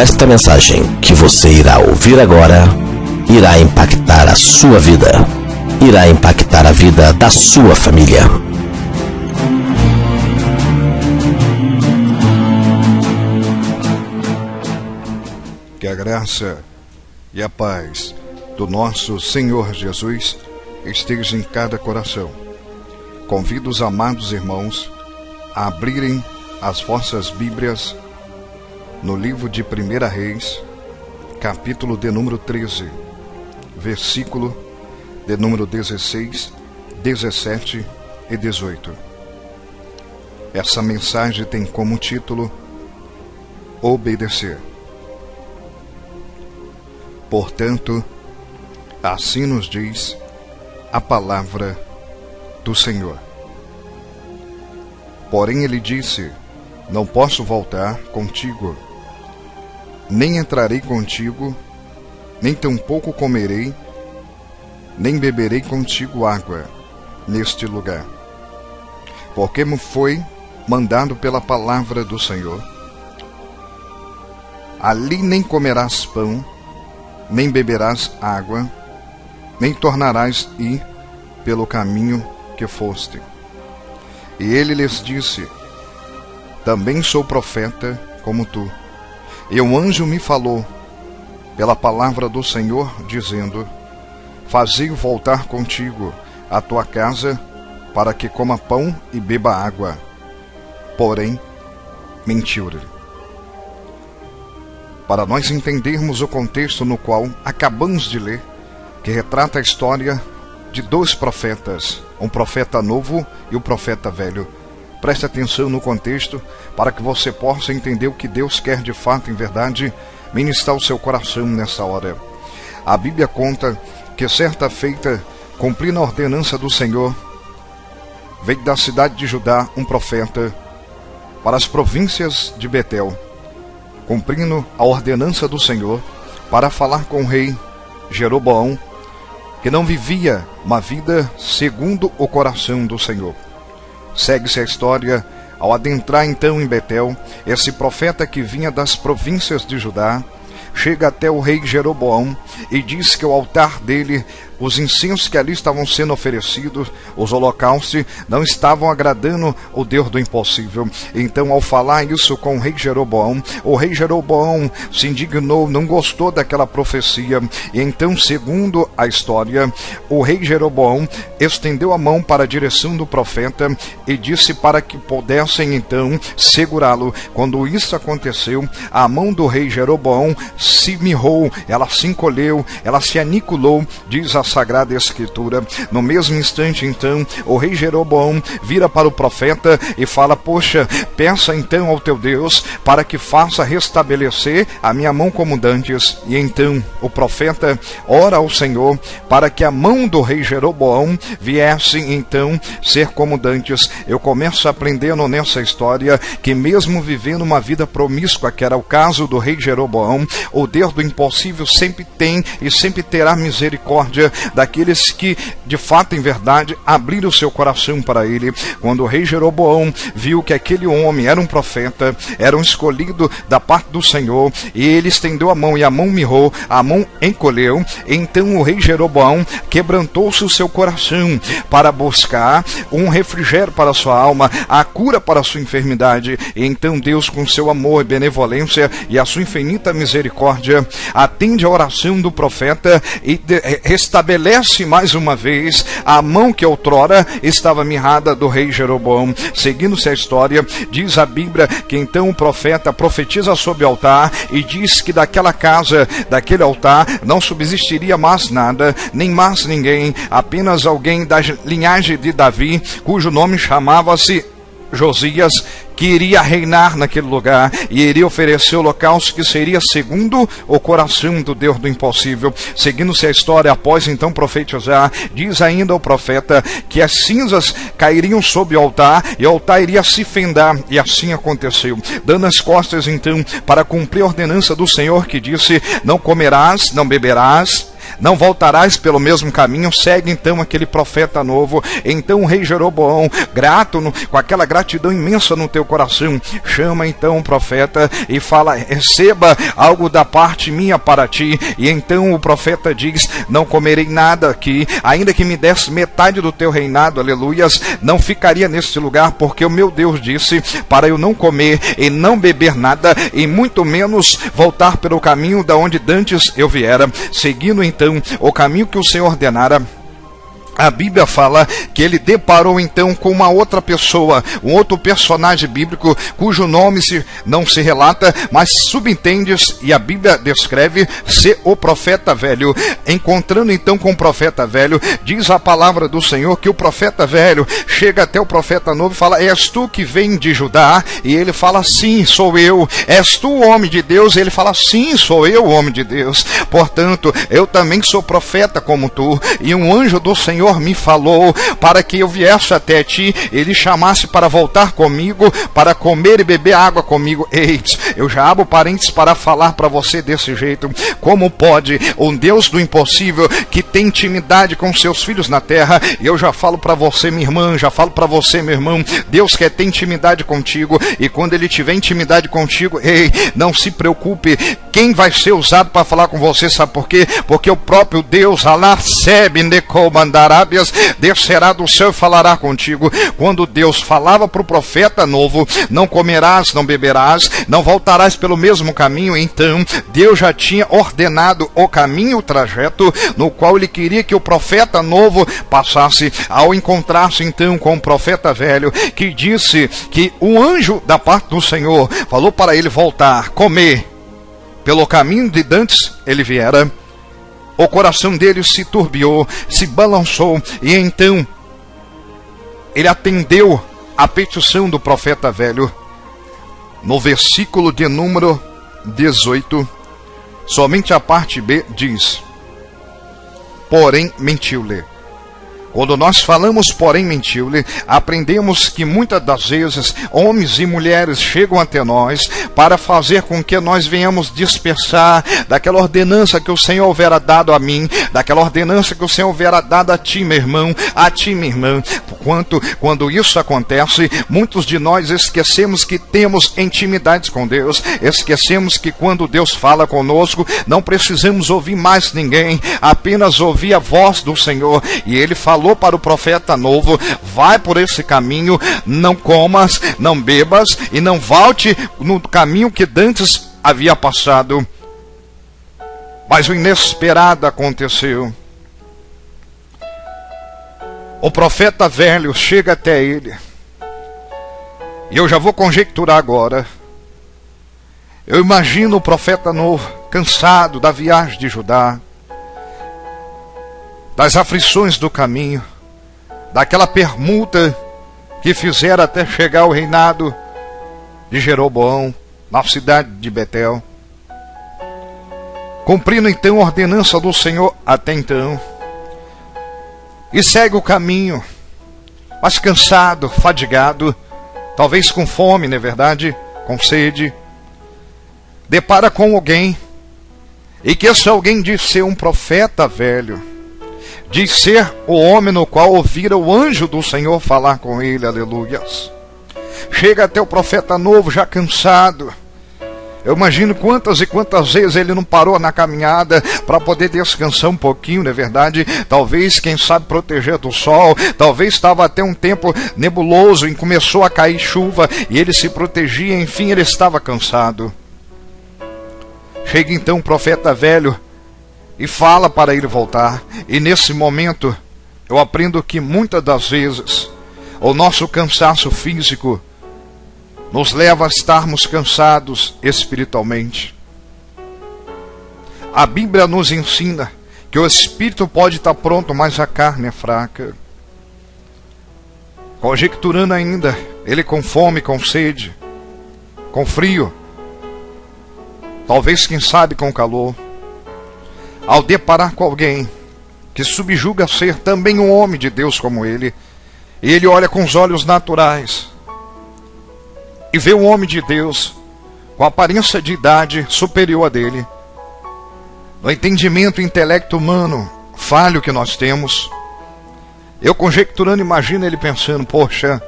Esta mensagem que você irá ouvir agora irá impactar a sua vida, irá impactar a vida da sua família. Que a graça e a paz do nosso Senhor Jesus esteja em cada coração. Convido os amados irmãos a abrirem as vossas Bíblias no livro de 1 Reis, capítulo de número 13, versículo de número 16, 17 e 18. Essa mensagem tem como título Obedecer. Portanto, assim nos diz a palavra do Senhor. Porém ele disse: não posso voltar contigo, nem entrarei contigo, nem tampouco comerei, nem beberei contigo água neste lugar. Porque me foi mandado pela palavra do Senhor: ali nem comerás pão, nem beberás água, nem tornarás ir pelo caminho que foste. E ele lhes disse: também sou profeta como tu. E um anjo me falou pela palavra do Senhor, dizendo: fazei-o voltar contigo à tua casa, para que coma pão e beba água. Porém, mentiu-lhe. Para nós entendermos o contexto no qual acabamos de ler, que retrata a história de dois profetas, um profeta novo e um profeta velho. Preste atenção no contexto para que você possa entender o que Deus quer de fato, em verdade, ministrar o seu coração nessa hora. A Bíblia conta que certa feita, cumprindo a ordenança do Senhor, veio da cidade de Judá um profeta para as províncias de Betel, cumprindo a ordenança do Senhor, para falar com o rei Jeroboão, que não vivia uma vida segundo o coração do Senhor. Segue-se a história, ao adentrar então em Betel, esse profeta que vinha das províncias de Judá, chega até o rei Jeroboão e diz que o altar dele, os incensos que ali estavam sendo oferecidos, os holocaustos, não estavam agradando o Deus do impossível. Então, ao falar isso com o rei Jeroboão se indignou, não gostou daquela profecia. E então, segundo a história, o rei Jeroboão estendeu a mão para a direção do profeta e disse para que pudessem então segurá-lo. Quando isso aconteceu, a mão do rei Jeroboão se mirrou, ela se encolheu, ela se aniquilou, diz a Sagrada Escritura. No mesmo instante, então, o rei Jeroboão vira para o profeta e fala: poxa, peça então ao teu Deus para que faça restabelecer a minha mão como dantes. E então o profeta ora ao Senhor para que a mão do rei Jeroboão viesse então ser como dantes. Eu começo aprendendo nessa história que mesmo vivendo uma vida promíscua, que era o caso do rei Jeroboão, o Deus do impossível sempre tem e sempre terá misericórdia daqueles que, de fato, em verdade, abriram o seu coração para ele. Quando o rei Jeroboão viu que aquele homem era um profeta, era um escolhido da parte do Senhor, e ele estendeu a mão e a mão mirrou, a mão encolheu, então o rei Jeroboão quebrantou-se o seu coração para buscar um refrigério para a sua alma, a cura para a sua enfermidade. E então Deus, com seu amor e benevolência e a sua infinita misericórdia, atende a oração do profeta e restabelece mais uma vez a mão que outrora estava mirrada do rei Jeroboão. Seguindo-se a história, diz a Bíblia que então o profeta profetiza sobre o altar e diz que daquela casa, daquele altar, não subsistiria mais nada, nem mais ninguém, apenas alguém da linhagem de Davi, cujo nome chamava-se Josias, que iria reinar naquele lugar e iria oferecer o holocausto que seria segundo o coração do Deus do impossível. Seguindo-se a história, após então profetizar, diz ainda o profeta que as cinzas cairiam sobre o altar e o altar iria se fendar, e assim aconteceu. Dando as costas então para cumprir a ordenança do Senhor, que disse: não comerás, não beberás, não voltarás pelo mesmo caminho. Segue então aquele profeta novo. Então o rei Jeroboão, grato, com aquela gratidão imensa no teu coração, chama então o profeta e fala: receba algo da parte minha para ti. E então o profeta diz: não comerei nada aqui, ainda que me desse metade do teu reinado, aleluias, não ficaria neste lugar, porque o meu Deus disse para eu não comer e não beber nada, e muito menos voltar pelo caminho da onde dantes eu viera. Seguindo então o caminho que o Senhor ordenara, a Bíblia fala que ele deparou então com uma outra pessoa, um outro personagem bíblico, cujo nome não se relata, mas subentende-se, e a Bíblia descreve ser o profeta velho. Encontrando então com o profeta velho, diz a palavra do Senhor que o profeta velho chega até o profeta novo e fala: és tu que vem de Judá? E ele fala: sim, sou eu. És tu o homem de Deus? E ele fala: sim, sou eu o homem de Deus. Portanto, eu também sou profeta como tu, e um anjo do Senhor me falou para que eu viesse até ti, ele chamasse para voltar comigo, para comer e beber água comigo. Eis, eu já abro parênteses para falar para você desse jeito. Como pode um Deus do impossível, que tem intimidade com seus filhos na terra, e eu já falo para você, minha irmã, já falo para você, meu irmão, Deus quer ter intimidade contigo, e quando ele tiver intimidade contigo, ei, não se preocupe, quem vai ser usado para falar com você, sabe por quê? Porque o próprio Deus, Alaseb Necomandará, descerá do céu e falará contigo. Quando Deus falava para o profeta novo: não comerás, não beberás, não voltarás pelo mesmo caminho, então Deus já tinha ordenado o caminho, o trajeto no qual ele queria que o profeta novo passasse. Ao encontrar-se então com o profeta velho, que disse que o anjo da parte do Senhor falou para ele voltar, comer pelo caminho de dantes ele viera, o coração dele se turbiou, se balançou, e então ele atendeu a petição do profeta velho. No versículo de número 18, somente a parte B diz: porém mentiu-lhe. Quando nós falamos porém mentiu-lhe, aprendemos que muitas das vezes homens e mulheres chegam até nós para fazer com que nós venhamos dispersar daquela ordenança que o Senhor houvera dado a mim, daquela ordenança que o Senhor houvera dado a ti, meu irmão, a ti, minha irmã. Quando isso acontece, muitos de nós esquecemos que temos intimidades com Deus, esquecemos que quando Deus fala conosco, não precisamos ouvir mais ninguém, apenas ouvir a voz do Senhor. E ele falou para o profeta novo: vai por esse caminho, não comas, não bebas e não volte no caminho que dantes havia passado. Mas o inesperado aconteceu. O profeta velho chega até ele, e eu já vou conjecturar agora. Eu imagino o profeta novo, cansado da viagem de Judá, das aflições do caminho, daquela permuta que fizera até chegar ao reinado de Jeroboão, na cidade de Betel. Cumprindo então a ordenança do Senhor até então, e segue o caminho, mas cansado, fadigado, talvez com fome, não é verdade? Com sede. Depara com alguém, e que esse alguém diz ser um profeta velho, diz ser o homem no qual ouvira o anjo do Senhor falar com ele, aleluias. Chega até o profeta novo já cansado. Eu imagino quantas e quantas vezes ele não parou na caminhada para poder descansar um pouquinho, não é verdade? Talvez, quem sabe, proteger do sol. Talvez estava até um tempo nebuloso e começou a cair chuva e ele se protegia, enfim, ele estava cansado. Chega então o profeta velho e fala para ele voltar. E nesse momento eu aprendo que muitas das vezes o nosso cansaço físico nos leva a estarmos cansados espiritualmente. A Bíblia nos ensina que o espírito pode estar pronto, mas a carne é fraca. Conjecturando ainda, ele com fome, com sede, com frio, talvez, quem sabe, com calor. Ao deparar com alguém que subjuga ser também um homem de Deus como ele, e ele olha com os olhos naturais e vê um homem de Deus com aparência de idade superior a dele, no entendimento e intelecto humano falho que nós temos. Eu conjecturando, imagino ele pensando, poxa,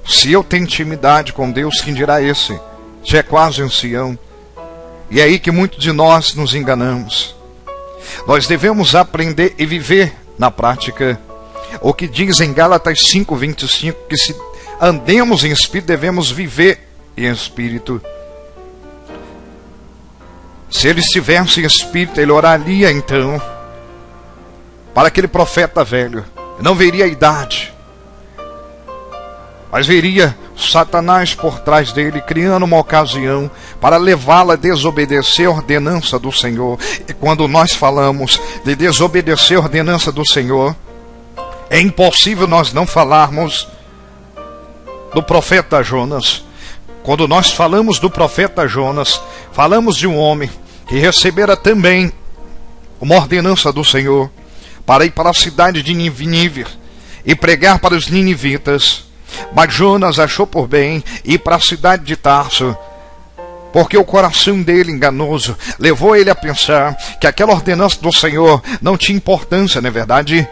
se eu tenho intimidade com Deus, quem dirá esse? Já é quase ancião. E é aí que muitos de nós nos enganamos. Nós devemos aprender e viver na prática o que diz em Gálatas 5:25, que se andemos em espírito, devemos viver em espírito. Se ele estivesse em espírito, ele oraria então para aquele profeta velho. Não veria a idade, mas veria Satanás por trás dele, criando uma ocasião para levá-la a desobedecer a ordenança do Senhor. E quando nós falamos de desobedecer a ordenança do Senhor, é impossível nós não falarmos do profeta Jonas. Quando nós falamos do profeta Jonas, falamos de um homem que recebera também uma ordenança do Senhor para ir para a cidade de Nínive e pregar para os ninivitas. Mas Jonas achou por bem ir para a cidade de Tarso, porque o coração dele, enganoso, levou ele a pensar que aquela ordenança do Senhor não tinha importância, não é verdade?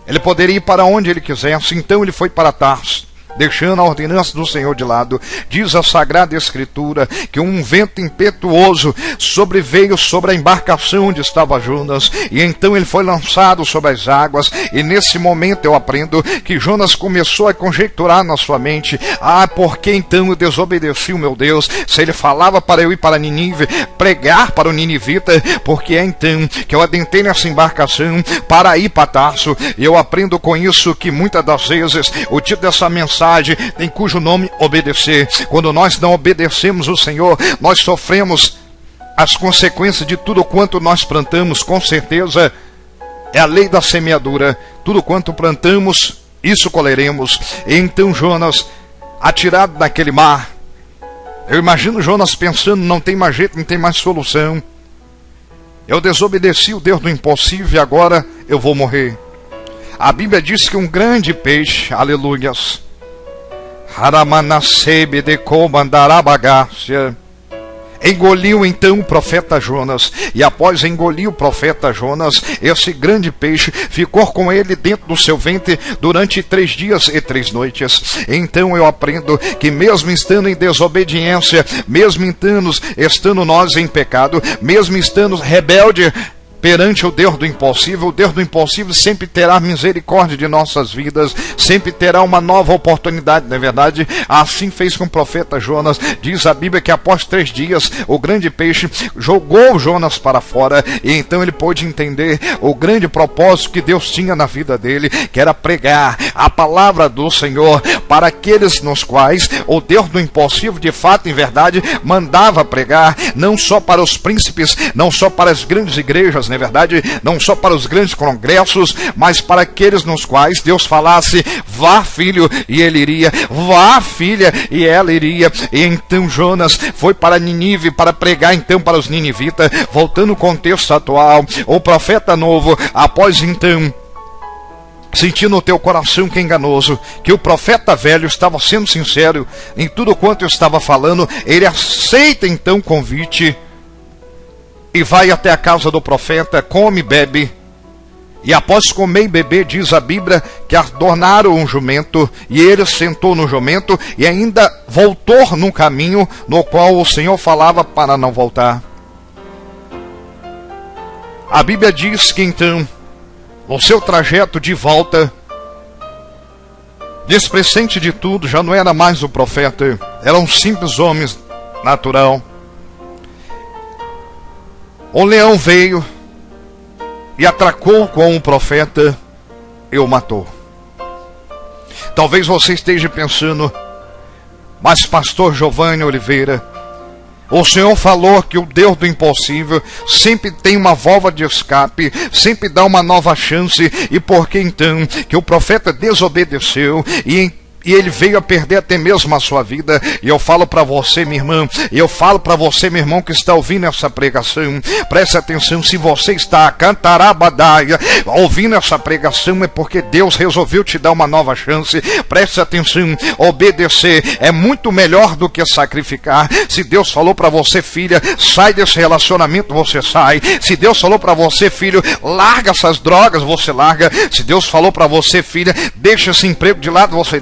Ele poderia ir para onde ele quisesse, então ele foi para Tarso, deixando a ordenança do Senhor de lado. Diz a Sagrada Escritura que um vento impetuoso sobreveio sobre a embarcação onde estava Jonas, e então ele foi lançado sobre as águas. E nesse momento eu aprendo que Jonas começou a conjecturar na sua mente: por que então eu desobedeci o meu Deus? Se ele falava para eu ir para Nínive, pregar para o ninivita, porque é então que eu adentrei nessa embarcação para ir para Tarso. E eu aprendo com isso que muitas das vezes o título dessa mensagem tem cujo nome obedecer. Quando nós não obedecemos o Senhor, nós sofremos as consequências de tudo quanto nós plantamos. Com certeza é a lei da semeadura: tudo quanto plantamos, isso colheremos. E então Jonas, atirado naquele mar, eu imagino Jonas pensando: não tem mais jeito, não tem mais solução, eu desobedeci o Deus do impossível e agora eu vou morrer. A Bíblia diz que um grande peixe, aleluias, Haramanasebe de Comandarabagacia, engoliu então o profeta Jonas. E após engolir o profeta Jonas, esse grande peixe ficou com ele dentro do seu ventre durante 3 dias e 3 noites. Então eu aprendo que mesmo estando em desobediência, mesmo estando nós em pecado, mesmo estando rebelde perante o Deus do impossível, o Deus do impossível sempre terá misericórdia de nossas vidas, sempre terá uma nova oportunidade, não é verdade? Assim fez com o profeta Jonas. Diz a Bíblia que após 3 dias o grande peixe jogou Jonas para fora, e então ele pôde entender o grande propósito que Deus tinha na vida dele, que era pregar a palavra do Senhor para aqueles nos quais o Deus do impossível de fato, em verdade, mandava pregar, não só para os príncipes, não só para as grandes igrejas, não é verdade? Não só para os grandes congressos, mas para aqueles nos quais Deus falasse: vá filho, e ele iria; vá filha, e ela iria. E então Jonas foi para Nínive para pregar então para os ninivitas. Voltando ao contexto atual, o profeta novo, após então sentir no teu coração que é enganoso, que o profeta velho estava sendo sincero em tudo quanto eu estava falando, ele aceita então o convite e vai até a casa do profeta, come e bebe. E após comer e beber, diz a Bíblia que adornaram um jumento, e ele sentou no jumento e ainda voltou num caminho no qual o Senhor falava para não voltar. A Bíblia diz que então, no seu trajeto de volta, desprezante de tudo, já não era mais o profeta, era um simples homem natural. O leão veio e atracou com o profeta e o matou. Talvez você esteja pensando: mas pastor Giovanni Oliveira, o Senhor falou que o Deus do impossível sempre tem uma válvula de escape, sempre dá uma nova chance, e por que então que o profeta desobedeceu e e ele veio a perder até mesmo a sua vida. E eu falo para você, minha irmã, e eu falo para você, meu irmão, que está ouvindo essa pregação, preste atenção, se você está cantarabadaia, ouvindo essa pregação, é porque Deus resolveu te dar uma nova chance. Preste atenção, obedecer é muito melhor do que sacrificar. Se Deus falou para você, filha, sai desse relacionamento, você sai. Se Deus falou para você, filho, larga essas drogas, você larga. Se Deus falou para você, filha, deixa esse emprego de lado, você